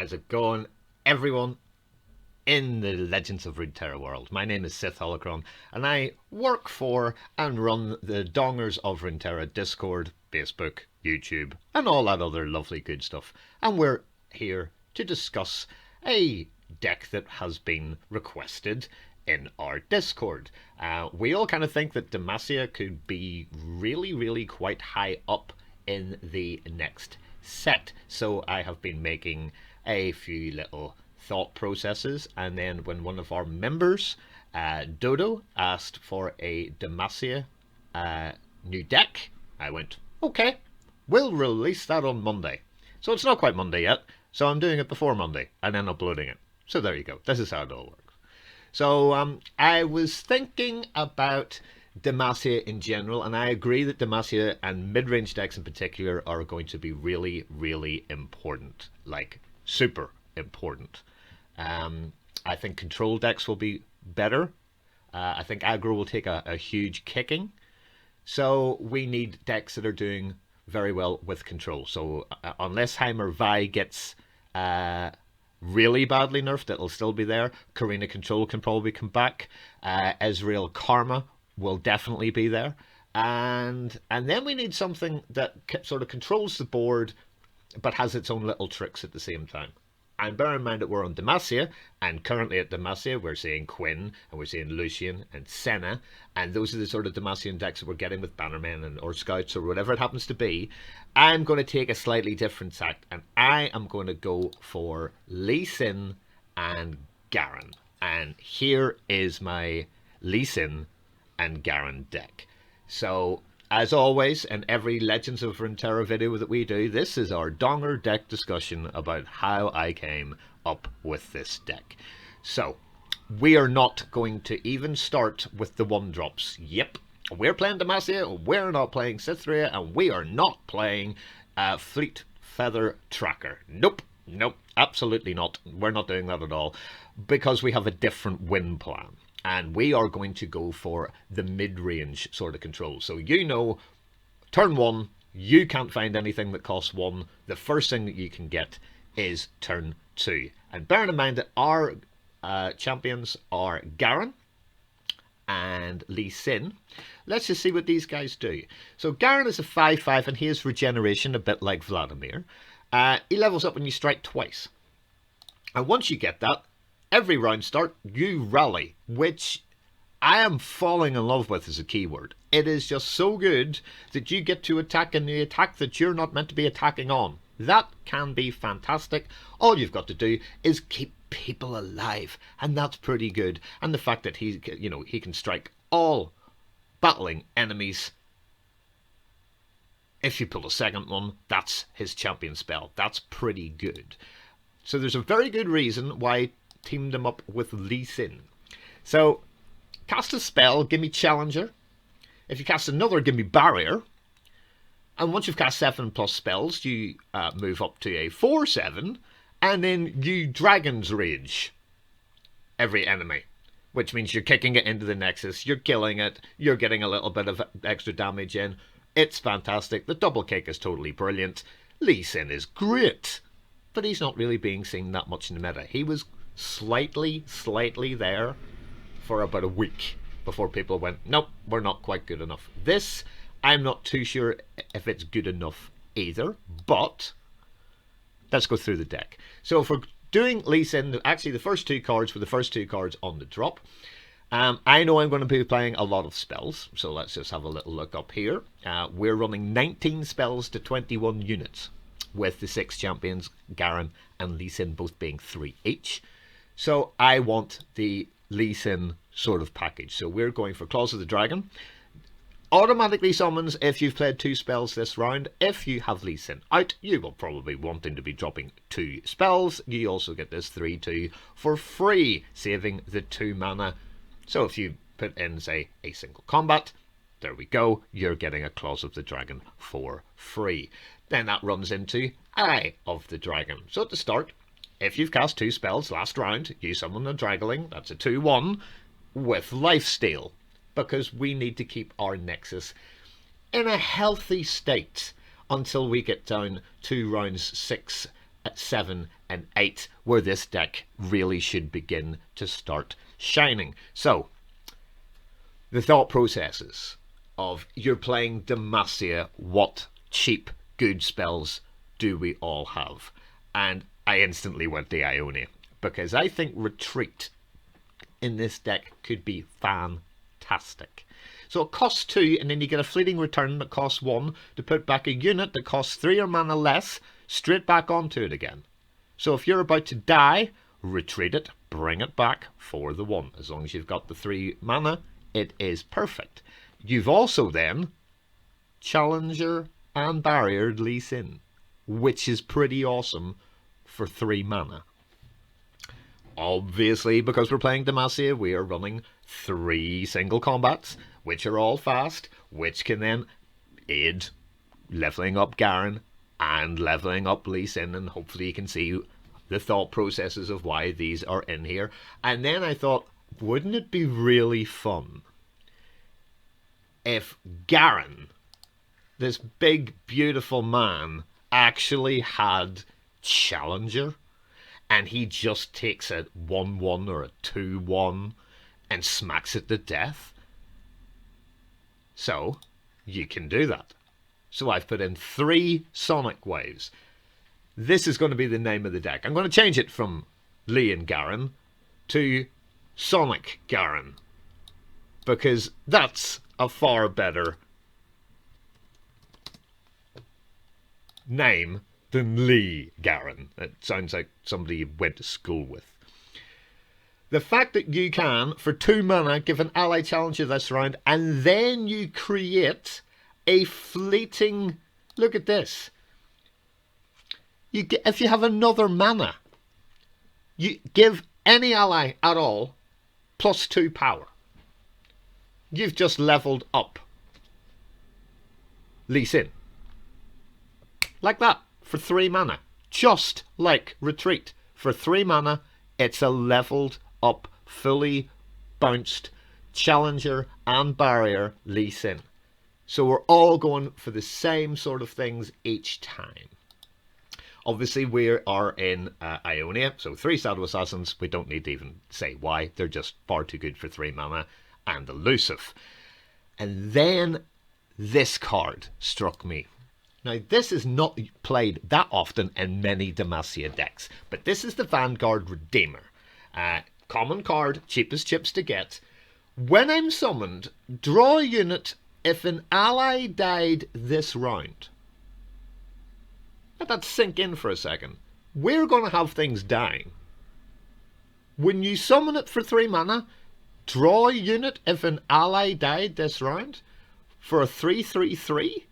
How's it going, everyone in the Legends of Runeterra world? My name is Sith Holocron, and I work for and run the Dongers of Runeterra Discord, Facebook, YouTube, and all that other lovely good stuff. And we're here to discuss a deck that has been requested in our Discord. We all kind of think that Demacia could be really quite high up in the next set. So I have been making a few little thought processes, and then when one of our members, Dodo, asked for a Demacia new deck, I went, okay, we'll release that on Monday. So it's not quite Monday yet, so I'm doing it before Monday and then uploading it. So there you go. This is how it all works. So I was thinking about Demacia in general, and I agree that Demacia and mid-range decks in particular are going to be really important, like super important. I think control decks will be better. I think aggro will take a huge kicking. So we need decks that are doing very well with control. So unless Heimer Vi gets really badly nerfed, it'll still be there. Karina Control can probably come back. Ezreal Karma will definitely be there. And then we need something that sort of controls the board but has its own little tricks at the same time. And bear in mind that we're on Demacia, and currently at Demacia we're seeing Quinn, and we're seeing Lucian and Senna, and those are the sort of Demacian decks that we're getting with Bannermen or Scouts or whatever it happens to be. I'm going to take a slightly different tact, and I am going to go for Lee Sin and Garen. And here is my Lee Sin and Garen deck. So, as always, in every Legends of Runeterra video that we do, this is our Donger deck discussion about how I came up with this deck. So, we are not going to even start with the 1-drops. Yep, we're playing Demacia, we're not playing Cytherea, and we are not playing Fleet Feather Tracker. Nope, absolutely not. We're not doing that at all, because we have a different win plan. And we are going to go for the mid-range sort of control. So you know, turn 1, you can't find anything that costs 1. The first thing that you can get is turn 2. And bearing in mind that our champions are Garen and Lee Sin, let's just see what these guys do. So Garen is a 5/5 and he has regeneration, a bit like Vladimir. He levels up when you strike twice. And once you get that, every round start, you rally, which I am falling in love with as a keyword. It is just so good that you get to attack in the attack that you're not meant to be attacking on. That can be fantastic. All you've got to do is keep people alive, and that's pretty good. And the fact that he can strike all battling enemies. If you pull a second one, that's his champion spell. That's pretty good. So there's a very good reason why teamed them up with Lee Sin. So cast a spell, give me Challenger. If you cast another, give me Barrier. And once you've cast 7+ spells, you move up to a 4/7, and then you Dragon's Rage every enemy, which means you're kicking it into the Nexus, you're killing it, you're getting a little bit of extra damage in. It's fantastic. The double kick is totally brilliant. Lee Sin is great, but he's not really being seen that much in the meta. He was slightly there for about a week before people went, nope, we're not quite good enough. This, I'm not too sure if it's good enough either, but let's go through the deck. So if we're doing Lee Sin, actually the first 2 cards were the first 2 cards on the drop. I know I'm going to be playing a lot of spells, so let's just have a little look up here. We're running 19 spells to 21 units, with the 6 champions, Garen and Lee Sin, both being 3 each. So I want the Lee Sin sort of package. So we're going for Claws of the Dragon. Automatically summons if you've played 2 spells this round. If you have Lee Sin out, you will probably wanting to be dropping 2 spells. You also get this 3/2 for free, saving the 2 mana. So if you put in, say, a single combat, there we go, you're getting a Claws of the Dragon for free. Then that runs into Eye of the Dragon. So at the start, if you've cast 2 spells last round, you summon a Dragling, that's a 2/1, with Lifesteal, because we need to keep our Nexus in a healthy state until we get down to rounds 6, 7, and 8, where this deck really should begin to start shining. So, the thought processes of you're playing Demacia, what cheap, good spells do we all have? And I instantly went to Ionia, because I think Retreat in this deck could be fantastic. So it costs 2, and then you get a fleeting return that costs 1 to put back a unit that costs 3 or mana less straight back onto it again. So if you're about to die, retreat it, bring it back for the 1. As long as you've got the 3 mana, it is perfect. You've also then Challenger and Barriered Lee Sin, which is pretty awesome for 3 mana. Obviously, because we're playing Demacia, we are running 3 single combats, which are all fast, which can then aid leveling up Garen and leveling up Lee Sin, and hopefully you can see the thought processes of why these are in here. And then I thought, wouldn't it be really fun if Garen, this big, beautiful man, actually had Challenger, and he just takes a 1-1 or a 2-1 and smacks it to death? So, you can do that. So I've put in 3 Sonic Waves. This is going to be the name of the deck. I'm going to change it from Lee and Garen to Sonic Garen, because that's a far better name than Lee Garen. It sounds like somebody you went to school with. The fact that you can, for 2 mana, give an ally challenger this round, and then you create a fleeting... Look at this. If you have another mana, you give any ally at all +2 power. You've just leveled up Lee Sin. Like that, for 3 mana. Just like Retreat. For 3 mana, it's a leveled up, fully bounced Challenger and Barrier Lee Sin. So we're all going for the same sort of things each time. Obviously, we are in Ionia, so 3 Shadow Assassins. We don't need to even say why. They're just far too good for 3 mana and elusive. And then this card struck me. Now, this is not played that often in many Demacia decks, but this is the Vanguard Redeemer. Common card, cheapest chips to get. When I'm summoned, draw a unit if an ally died this round. Let that sink in for a second. We're going to have things dying. When you summon it for 3 mana, draw a unit if an ally died this round for a 3/3/3.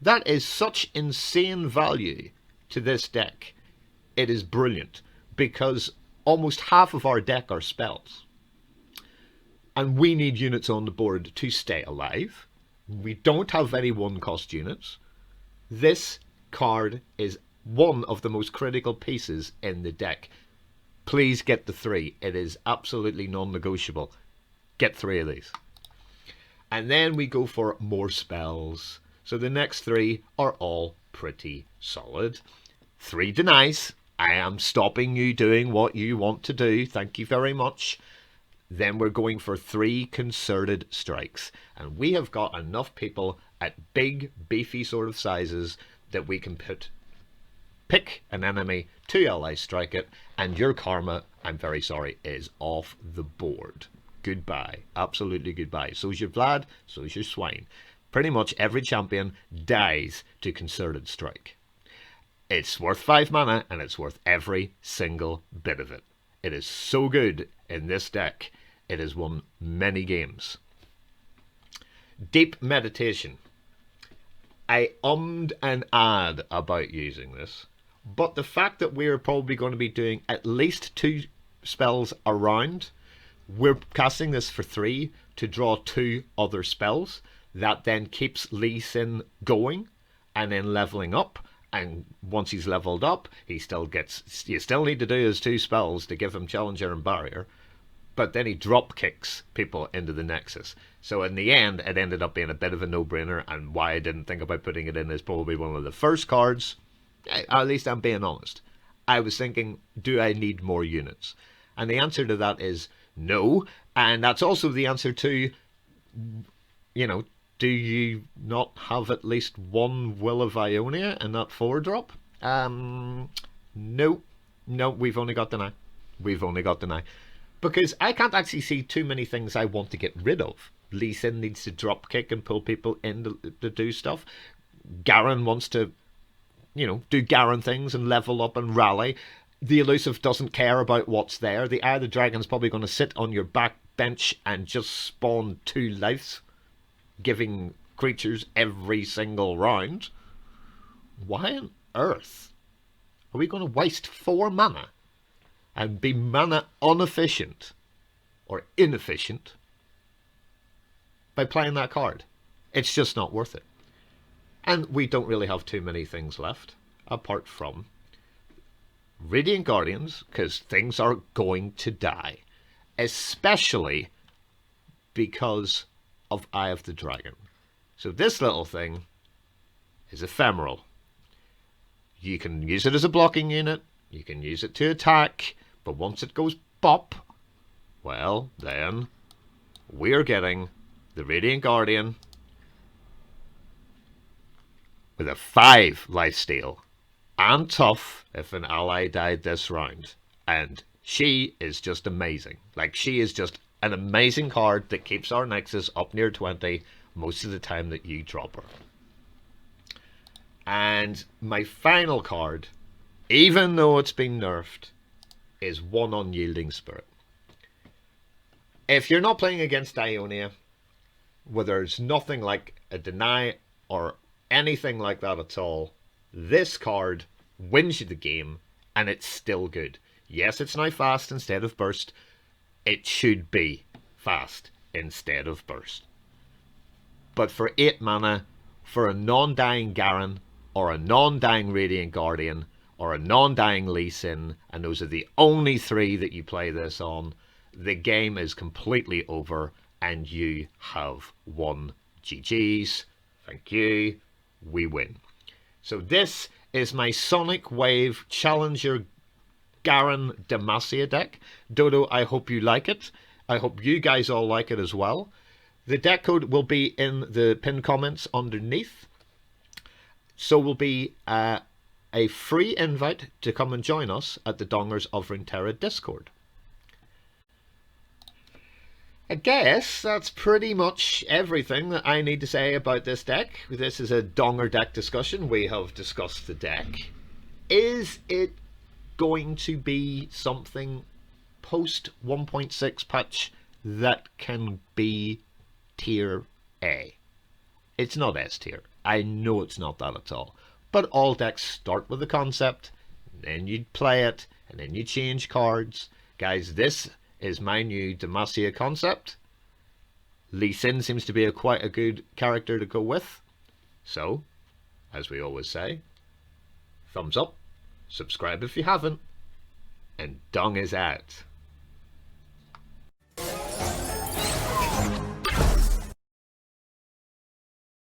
That is such insane value to this deck. It is brilliant, because almost half of our deck are spells. And we need units on the board to stay alive. We don't have any 1-cost units. This card is one of the most critical pieces in the deck. Please get the 3. It is absolutely non-negotiable. Get 3 of these. And then we go for more spells. So the next 3 are all pretty solid. 3 denies. I am stopping you doing what you want to do. Thank you very much. Then we're going for 3 concerted strikes. And we have got enough people at big, beefy sort of sizes that we can pick an enemy, 2 allies strike it, and your karma, I'm very sorry, is off the board. Goodbye. Absolutely goodbye. So's your Vlad, so's your Swine. Pretty much every champion dies to concerted strike. It's worth 5 mana, and it's worth every single bit of it. It is so good in this deck. It has won many games. Deep Meditation. I ummed and ahed about using this, but the fact that we're probably going to be doing at least 2 spells a round, we're casting this for 3 to draw 2 other spells. That then keeps Lee Sin going and then leveling up. And once he's leveled up, you still need to do his 2 spells to give him Challenger and Barrier. But then he drop kicks people into the Nexus. So in the end, it ended up being a bit of a no-brainer. And why I didn't think about putting it in is probably one of the first cards. At least I'm being honest. I was thinking, do I need more units? And the answer to that is no. And that's also the answer to, you know, do you not have at least one Will of Ionia in that 4-drop? No. No, we've only got Deny. We've only got Deny. Because I can't actually see too many things I want to get rid of. Lee Sin needs to drop kick and pull people in to do stuff. Garen wants to, you know, do Garen things and level up and rally. The Elusive doesn't care about what's there. The Eye of the Dragon's probably going to sit on your back bench and just spawn 2 lives, giving creatures every single round. Why on earth are we going to waste 4 mana and be mana inefficient or inefficient by playing that card? It's just not worth it. And we don't really have too many things left apart from Radiant Guardians, because things are going to die, especially because of Eye of the Dragon. So this little thing is ephemeral. You can use it as a blocking unit, you can use it to attack, but once it goes bop, well, then we're getting the Radiant Guardian with a 5 lifesteal and tough if an ally died this round. And she is just amazing. Like, she is just an amazing card that keeps our Nexus up near 20 most of the time that you drop her. And my final card, even though it's been nerfed, is one Unyielding Spirit. If you're not playing against Ionia, where there's nothing like a Deny or anything like that at all, this card wins you the game, and it's still good. Yes, it's now fast instead of burst. It should be fast instead of burst. But for 8 mana, for a non-dying Garen, or a non-dying Radiant Guardian, or a non-dying Lee Sin, and those are the only 3 that you play this on, the game is completely over, and you have won. GG's. Thank you. We win. So this is my Sonic Wave Challenger Garen Demacia deck. Dodo, I hope you like it. I hope you guys all like it as well. The deck code will be in the pinned comments underneath. So will be a free invite to come and join us at the Dongers of Runeterra Discord. I guess that's pretty much everything that I need to say about this deck. This is a Donger deck discussion. We have discussed the deck. Is it going to be something post 1.6 patch that can be tier A? It's not S tier. I know it's not that at all. But all decks start with a concept, then you play it, and then you change cards. Guys, this is my new Demacia concept. Lee Sin seems to be quite a good character to go with. So, as we always say, thumbs up, subscribe if you haven't, and Dong is out.